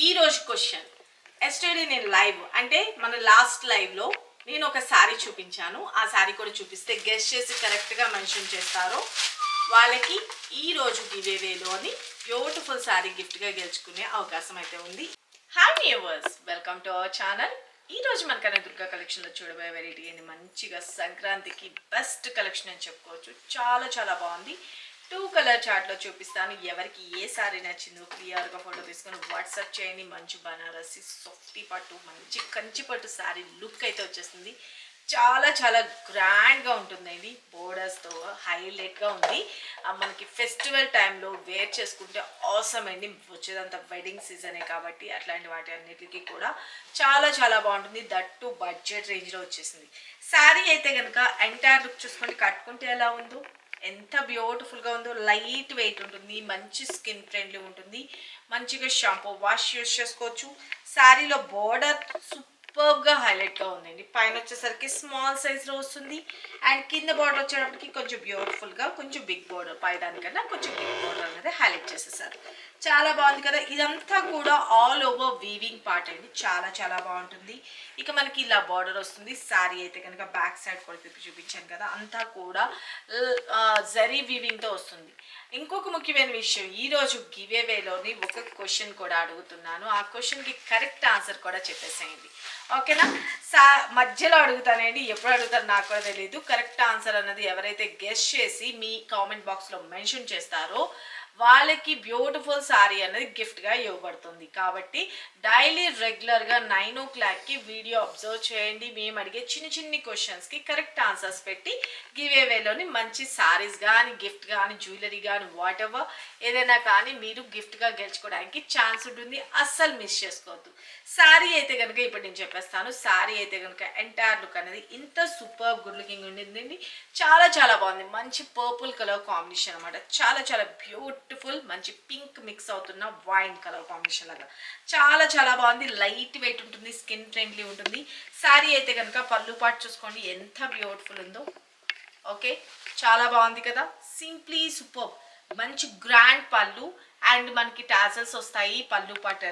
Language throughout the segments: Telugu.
ఈ రోజు క్వశ్చన్ ఎస్టర్డే నేను లైవ్ అంటే మన లాస్ట్ లైవ్ లో నేను ఒక సారీ చూపించాను. ఆ సారీ కూడా చూపిస్తే గెస్ చేసి కరెక్ట్ గా మెన్షన్ చేస్తారో వాళ్ళకి ఈ రోజు గివేవేలోని బ్యూటిఫుల్ సారీ గిఫ్ట్ గా గెలుచుకునే అవకాశం అయితే ఉంది. Hi viewers, welcome to our channel. ఈ రోజు మన కనకదుర్గ కలెక్షన్ లో చూడబోయే వెరైటీ అని మంచిగా సంక్రాంతికి బెస్ట్ కలెక్షన్ అని చెప్పుకోవచ్చు. చాలా చాలా బాగుంది. 2 కలర్ చార్ట్ లో చూపిస్తాను. ఎవరికి ఏ సారీ నచ్చిందో క్లియర్ గా ఫోటో తీసుకొని వాట్సాప్ చేయండి. మంచి బనారసి సాఫ్టీ పట్టు, మంచి కంచి పట్టు సారీ లుక్ అయితే వచ్చేస్తుంది. చాలా చాలా గ్రాండ్ గా ఉంటుందండి. బోర్డర్స్ తో హైలైట్ గా ఉంది. మనకి ఫెస్టివల్ టైంలో వేర్ చేసుకుంటే ఆసమ్ అండి. వచ్చేదంతా వెడ్డింగ్ సీజనే కాబట్టి అట్లాంటి వాటి అన్నిటికీ కూడా చాలా చాలా బాగుంటుంది. దట్టు బడ్జెట్ రేంజ్ లో వచ్చేసింది. శారీ అయితే కనుక ఎంటైర్ లుక్ చూసుకోండి. కట్టుకుంటే ఎలా ఉందో, ఎంత బ్యూటిఫుల్ గా ఉందో. లైట్ వెయిట్ ఉంటుంది, మంచి స్కిన్ ఫ్రెండ్లీ ఉంటుంది. మంచిగా షాంపూ వాష్ యూస్ చేసుకోవచ్చు. శారీలో బోర్డర్ సూపర్ గా హైలైట్ గా ఉందండి. పైన వచ్చేసరికి స్మాల్ సైజ్ లో వస్తుంది అండ్ కింద బోర్డర్ వచ్చేటప్పటికి కొంచెం బ్యూటిఫుల్ గా కొంచెం బిగ్ బోర్డర్, పైదానికన్నా కొంచెం బిగ్ బోర్డర్ అనేది హైలైట్ చేసేసారు. చాలా బాగుంది కదా. ఇదంతా కూడా ఆల్ ఓవర్ వీవింగ్ పార్ట్ అండి. చాలా చాలా బాగుంటుంది. ఇక మనకి ఇలా బార్డర్ వస్తుంది. శారీ అయితే కనుక బ్యాక్ సైడ్ కూడా తిప్పి చూపించాను కదా, అంతా కూడా జరీ వీవింగ్ తో వస్తుంది. ఇంకొక ముఖ్యమైన విషయం, ఈ రోజు గివేవేలోని ఒక క్వశ్చన్ కూడా అడుగుతున్నాను. ఆ క్వశ్చన్ కి కరెక్ట్ ఆన్సర్ కూడా చెప్పేసేయండి, ఓకేనా? మధ్యలో అడుగుతానండి, ఎప్పుడు అడుగుతారు నాకు కూడా తెలియదు. కరెక్ట్ ఆన్సర్ అన్నది ఎవరైతే గెస్ చేసి మీ కామెంట్ బాక్స్ లో మెన్షన్ చేస్తారో వాళ్ళకి బ్యూటిఫుల్ సారీ అనేది గిఫ్ట్ గా ఇవ్వబడుతుంది. కాబట్టి డైలీ రెగ్యులర్ గా 9 o'clock కి వీడియో అబ్జర్వ్ చేయండి. మేము అడిగే చిన్న చిన్ని క్వశ్చన్స్ కి కరెక్ట్ ఆన్సర్స్ పెట్టి గివేవేలోని మంచి సారీస్ కానీ, గిఫ్ట్ కానీ, జ్యువెలరీ కానీ, వాట్ ఎవర్ ఏదైనా కానీ మీరు గిఫ్ట్ గా గెలుచుకోవడానికి ఛాన్స్ ఉంటుంది. అస్సలు మిస్ చేసుకోవద్దు. శారీ అయితే కనుక ఇప్పుడు నేను చెప్పేస్తాను. శారీ అయితే కనుక ఎంటైర్ లుక్ అనేది ఇంత సూపర్ గుడ్ లుకింగ్ ఉండిందండి. చాలా చాలా బాగుంది. మంచి పర్పుల్ కలర్ కాంబినేషన్ అనమాట. చాలా చాలా బ్యూటిఫుల్. మంచి పింక్ మిక్స్ అవుతున్న వైన్ కలర్ కాంబినేషన్ లాగా చాలా చాలా బాగుంది. లైట్ వెయిట్ ఉంటుంది, స్కిన్ ఫ్రెండ్లీ ఉంటుంది. శారీ అయితే కనుక పళ్ళు పాటు చూసుకోండి ఎంత బ్యూటిఫుల్ ఉందో. ఓకే, చాలా బాగుంది కదా. Simply super. మంచి గ్రాండ్ పళ్ళు అండ్ మనకి టాజల్స్ వస్తాయి పళ్ళు పాటు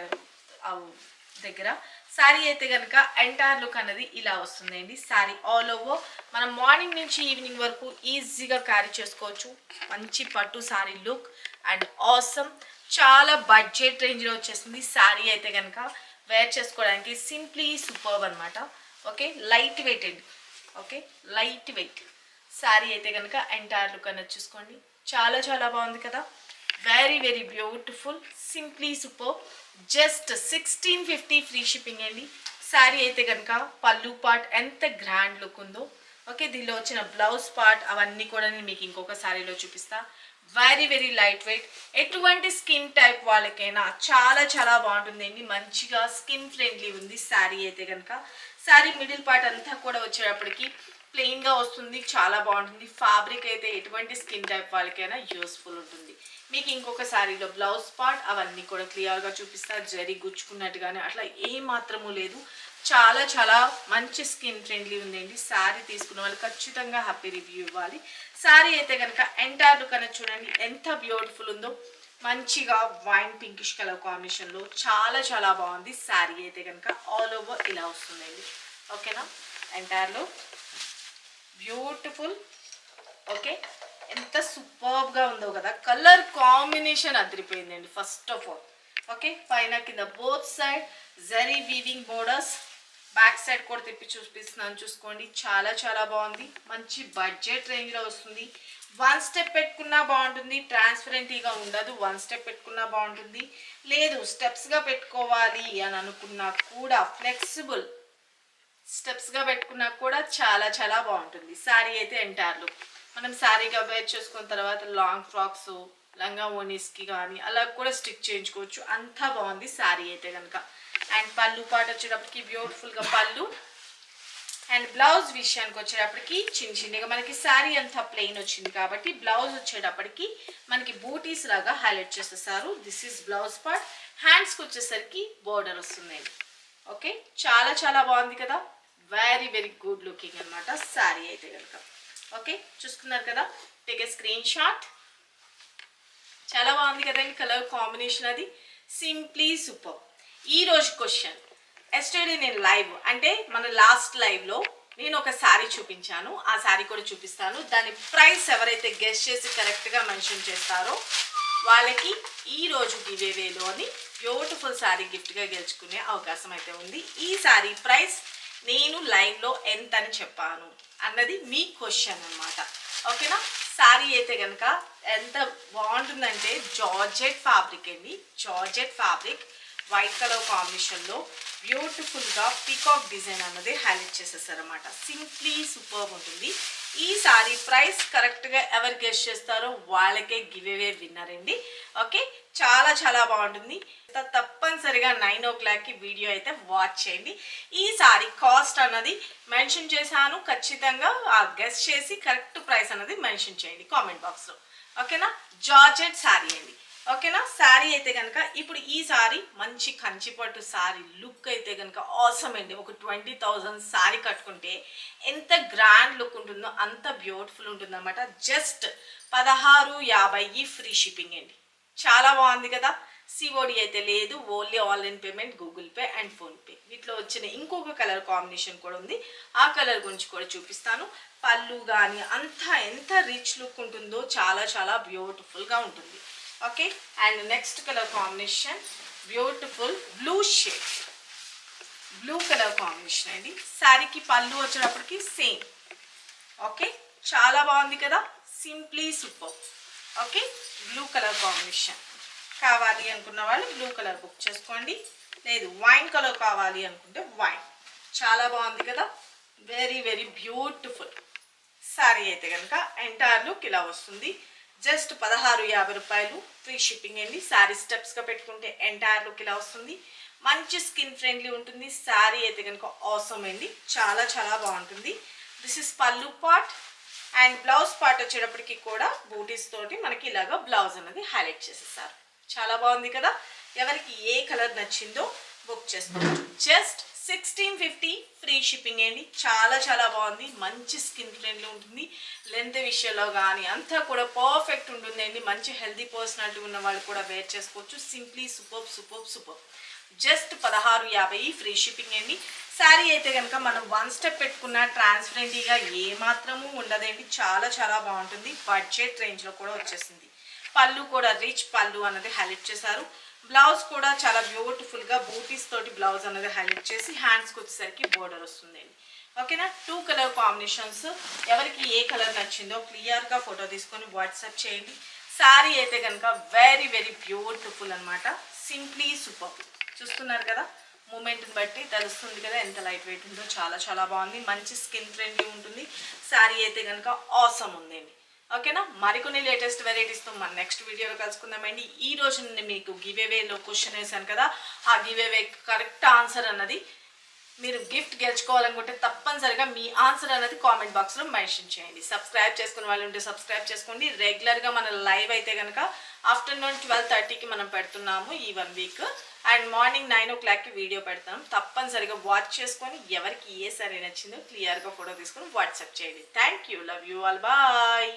దగ్గర. శారీ అయితే కనుక ఎంటైర్ లుక్ అనేది ఇలా వస్తుందండి. శారీ ఆల్ ఓవర్ మనం మార్నింగ్ నుంచి ఈవినింగ్ వరకు ఈజీగా క్యారీ చేసుకోవచ్చు. మంచి పట్టు శారీ లుక్ అండ్ ఆసమ్. చాలా బడ్జెట్ రేంజ్లో వచ్చేసింది. శారీ అయితే కనుక వేర్ చేసుకోవడానికి సింప్లీ సూపర్బ్ అనమాట. ఓకే, లైట్ వెయిట్ అండి. ఓకే, లైట్ వెయిట్ శారీ అయితే కనుక ఎంటైర్ లుక్ అనేది చూసుకోండి. చాలా చాలా బాగుంది కదా. Very very beautiful, simply super. Just 1650 free shipping అండి. శారీ అయితే కనుక పళ్ళు పార్ట్ ఎంత గ్రాండ్ లుక్ ఉందో. ఓకే, దీనిలో వచ్చిన బ్లౌజ్ పార్ట్ అవన్నీ కూడా నేను మీకు ఇంకొక శారీలో చూపిస్తా. Very very light weight. ఎటువంటి స్కిన్ టైప్ వాళ్ళకైనా చాలా చాలా బాగుంటుందండి. మంచిగా స్కిన్ ఫ్రెండ్లీ ఉంది శారీ అయితే కనుక. శారీ మిడిల్ పార్ట్ అంతా కూడా వచ్చేటప్పటికి ప్లెయిన్ గా వస్తుంది. చాలా బాగుంటుంది. ఫ్యాబ్రిక్ అయితే ఎటువంటి స్కిన్ టైప్ వాళ్ళకైనా యూస్ఫుల్ ఉంటుంది. మీకు ఇంకొక శారీలో బ్లౌజ్ పార్ట్ అవన్నీ కూడా క్లియర్గా చూపిస్తా. జరీ గుచ్చుకున్నట్టుగానే అట్లా ఏ మాత్రము లేదు. చాలా చాలా మంచి స్కిన్ ఫ్రెండ్లీ ఉందండి. శారీ తీసుకున్న వాళ్ళు ఖచ్చితంగా హ్యాపీ రివ్యూ ఇవ్వాలి. శారీ అయితే కనుక ఎంటైర్ లుక్ అనేది చూడండి ఎంత బ్యూటిఫుల్ ఉందో. మంచిగా వైన్ పింకిష్ కలర్ కాంబినేషన్లో చాలా చాలా బాగుంది. శారీ అయితే కనుక ఆల్ ఓవర్ ఇలా వస్తుందండి. ఓకేనా, ఎంటైర్లో బ్యూటిఫుల్. ఓకే, ఎంత సూపర్గా ఉందో కదా. కలర్ కాంబినేషన్ అదిరిపోయిందండి ఫస్ట్ ఆఫ్ ఆల్. ఓకే, పైన కింద both side zari weaving borders. Back side కూడా తిప్పి చూపిస్తున్నాను చూసుకోండి. చాలా చాలా బాగుంది. మంచి బడ్జెట్ రేంజ్లో వస్తుంది. 1 స్టెప్ పెట్టుకున్నా బాగుంటుంది. ట్రాన్స్పరెంట్గా ఉండదు. 1 స్టెప్ పెట్టుకున్నా బాగుంటుంది. లేదు స్టెప్స్గా పెట్టుకోవాలి అని అనుకున్నా కూడా ఫ్లెక్సిబుల్ స్టెప్స్గా పెట్టుకున్నా కూడా చాలా చాలా బాగుంటుంది. శారీ అయితే ఎంటైర్ లుక్ మనం శారీగా వేర్ చేసుకున్న తర్వాత లాంగ్ ఫ్రాక్స్, లంగా ఓనీస్కి కానీ అలా కూడా స్టిక్ చేయించుకోవచ్చు. అంతా బాగుంది శారీ అయితే కనుక. అండ్ పళ్ళు పాట వచ్చేటప్పటికి బ్యూటిఫుల్గా పళ్ళు. అండ్ బ్లౌజ్ విషయానికి వచ్చేటప్పటికి చిన్న చిన్నగా మనకి శారీ అంతా ప్లెయిన్ వచ్చింది కాబట్టి బ్లౌజ్ వచ్చేటప్పటికి మనకి బూటీస్ లాగా హైలైట్ చేసేసారు. This is blouse part. హ్యాండ్స్కి వచ్చేసరికి బోర్డర్ వస్తుందండి. ఓకే, చాలా చాలా బాగుంది కదా. వెరీ వెరీ గుడ్ లుకింగ్ అనమాట శారీ అయితే కనుక. ఓకే, చూసుకున్నారు కదా. Take a screen shot. చాలా బాగుంది కదండి కలర్ కాంబినేషన్. అది సింప్లీ సూపర్. ఈ రోజు క్వశ్చన్ ఎస్టర్డే నేను లైవ్ అంటే మన లాస్ట్ లైవ్లో నేను ఒక శారీ చూపించాను. ఆ శారీ కూడా చూపిస్తాను. దాని ప్రైస్ ఎవరైతే గెస్ చేసి కరెక్ట్గా మెన్షన్ చేస్తారో వాళ్ళకి ఈ రోజు గివేవేలోని బ్యూటిఫుల్ శారీ గిఫ్ట్గా గెలుచుకునే అవకాశం అయితే ఉంది. ఈ శారీ ప్రైస్ నేను లైవ్లో ఎంత అని చెప్పాను అన్నది మీ క్వశ్చన్ అన్నమాట. ఓకేనా? శారీ అయితే కనుక ఎంత బాగుంటుందంటే జార్జెట్ ఫ్యాబ్రిక్ అండి. జార్జెట్ ఫ్యాబ్రిక్ వైట్ కలర్ కాంబినేషన్లో బ్యూటిఫుల్గా పీకాక్ డిజైన్ అన్నది హైలైట్ చేసేసారన్నమాట. సింప్లీ సూపర్బ్ ఉంటుంది. ఈ సారీ ప్రైస్ కరెక్ట్గా ఎవరు గెస్ చేస్తారో వాళ్ళకే గివ్ అవే విన్నర్ అండి. ఓకే, చాలా చాలా బాగుంటుంది. తప్పనిసరిగా 9 o'clockకి వీడియో అయితే వాచ్ చేయండి. ఈ సారీ కాస్ట్ అన్నది మెన్షన్ చేశాను. ఖచ్చితంగా ఆ గెస్ చేసి కరెక్ట్ ప్రైస్ అన్నది మెన్షన్ చేయండి కామెంట్ బాక్స్లో. ఓకేనా? జార్జెట్ శారీ అండి. ఓకేనా? శారీ అయితే కనుక ఇప్పుడు ఈ శారీ మంచి కంచిపట్టు శారీ లుక్ అయితే కనుక ఆసమ్ అండి. ఒక 20,000 శారీ కట్టుకుంటే ఎంత గ్రాండ్ లుక్ ఉంటుందో అంత బ్యూటిఫుల్ ఉంటుంది అనమాట. జస్ట్ 1650 ఫ్రీ షిప్పింగ్ అండి. చాలా బాగుంది కదా? సిఓడి అయితే లేదు, only online payment, Google pay and PhonePe. వీటిలో వచ్చిన ఇంకొక కలర్ కాంబినేషన్ కూడా ఉంది. ఆ కలర్ గురించి కూడా చూపిస్తాను. పళ్ళు కానీ అంతా ఎంత రిచ్ లుక్ ఉంటుందో చాలా చాలా బ్యూటిఫుల్గా ఉంటుంది. Okay, and next colour combination beautiful blue shade, blue colour combination అండి. శారీకి పళ్ళు వచ్చేటప్పటికి సేమ్. ఓకే, చాలా బాగుంది కదా? Simply super. Okay, blue colour combination కావాలి అనుకున్న వాళ్ళు బ్లూ కలర్ బుక్ చేసుకోండి. లేదు వైన్ కలర్ కావాలి అనుకుంటే వైన్. చాలా బాగుంది కదా? వెరీ వెరీ బ్యూటిఫుల్ శారీ అయితే కనుక ఎంటైర్ లుక్ ఇలా వస్తుంది. జస్ట్ 1650 రూపాయలు ఫ్రీ షిప్పింగ్ అండి. శారీ స్టెప్స్గా పెట్టుకుంటే ఎంటైర్ లుక్ ఇలా వస్తుంది. మంచి స్కిన్ ఫ్రెండ్లీ ఉంటుంది. శారీ అయితే కనుక ఆసమ్ అండి. చాలా చాలా బాగుంటుంది. దిస్ ఇస్ పల్లు పార్ట్ అండ్ బ్లౌజ్ పార్ట్ వచ్చేటప్పటికి కూడా బూటీస్ తోటి మనకి ఇలాగా బ్లౌజ్ అనేది హైలైట్ చేసేసారు. చాలా బాగుంది కదా? ఎవరికి ఏ కలర్ నచ్చిందో బుక్ చేసుకోవచ్చు. జస్ట్ 1650 ఫ్రీ షిప్పింగ్ అండి. చాలా చాలా బాగుంది. మంచి స్కిన్ ఫ్రెండ్లీ ఉంటుంది. లెంత్ విషయంలో కానీ అంతా కూడా పర్ఫెక్ట్ ఉంటుందండి. మంచి హెల్దీ పర్సనాలిటీ ఉన్న వాళ్ళు కూడా వేర్ చేసుకోవచ్చు. Simply super super super. Just 1650 free shipping అండి. శారీ అయితే కనుక మనం 1 స్టెప్ పెట్టుకున్న ట్రాన్స్పరెంట్గా ఏమాత్రము ఉండదండి. చాలా చాలా బాగుంటుంది. బడ్జెట్ రేంజ్లో కూడా వచ్చేసింది. పళ్ళు కూడా రిచ్ పళ్ళు అన్నది హైలైట్ చేశారు. బ్లౌజ్ కూడా చాలా బ్యూటిఫుల్గా బూటీస్ తోటి బ్లౌజ్ అనేది హైలైట్ చేసి హ్యాండ్స్కి వచ్చేసరికి బోర్డర్ వస్తుందండి. ఓకేనా? 2 కలర్ కాంబినేషన్స్. ఎవరికి ఏ కలర్ నచ్చిందో క్లియర్గా ఫోటో తీసుకొని వాట్సాప్ చేయండి. శారీ అయితే కనుక వెరీ వెరీ బ్యూటిఫుల్ అనమాట. Simply super. చూస్తున్నారు కదా? మూమెంట్ని బట్టి తెలుస్తుంది కదా ఎంత లైట్ వెయిట్ ఉందో. చాలా చాలా బాగుంది. మంచి స్కిన్ ఫ్రెండ్లీ ఉంటుంది. శారీ అయితే కనుక ఆసమ్ ఉందండి. ఓకేనా? మరికొన్ని లేటెస్ట్ వెరైటీస్తో మన నెక్స్ట్ వీడియోలో కలుసుకుందామండి. ఈ రోజు నేను మీకు గివేవేలో క్వశ్చన్ వేసాను కదా, ఆ గివేవే కరెక్ట్ ఆన్సర్ అన్నది మీరు గిఫ్ట్ గెలుచుకోవాలనుకుంటే తప్పనిసరిగా మీ ఆన్సర్ అనేది కామెంట్ బాక్స్లో మెన్షన్ చేయండి. సబ్స్క్రైబ్ చేసుకునే వాళ్ళు ఉంటే సబ్స్క్రైబ్ చేసుకోండి. రెగ్యులర్గా మన లైవ్ అయితే కనుక ఆఫ్టర్నూన్ 12:30కి మనం పెడుతున్నాము ఈ 1 వీక్. అండ్ మార్నింగ్ 9 o'clockకి వీడియో పెడతాం. తప్పనిసరిగా వాచ్ చేసుకొని ఎవరికి ఏ సారీ నచ్చిందో క్లియర్గా ఫోటో తీసుకొని వాట్సాప్ చేయండి. Thank you. Love you all. Bye.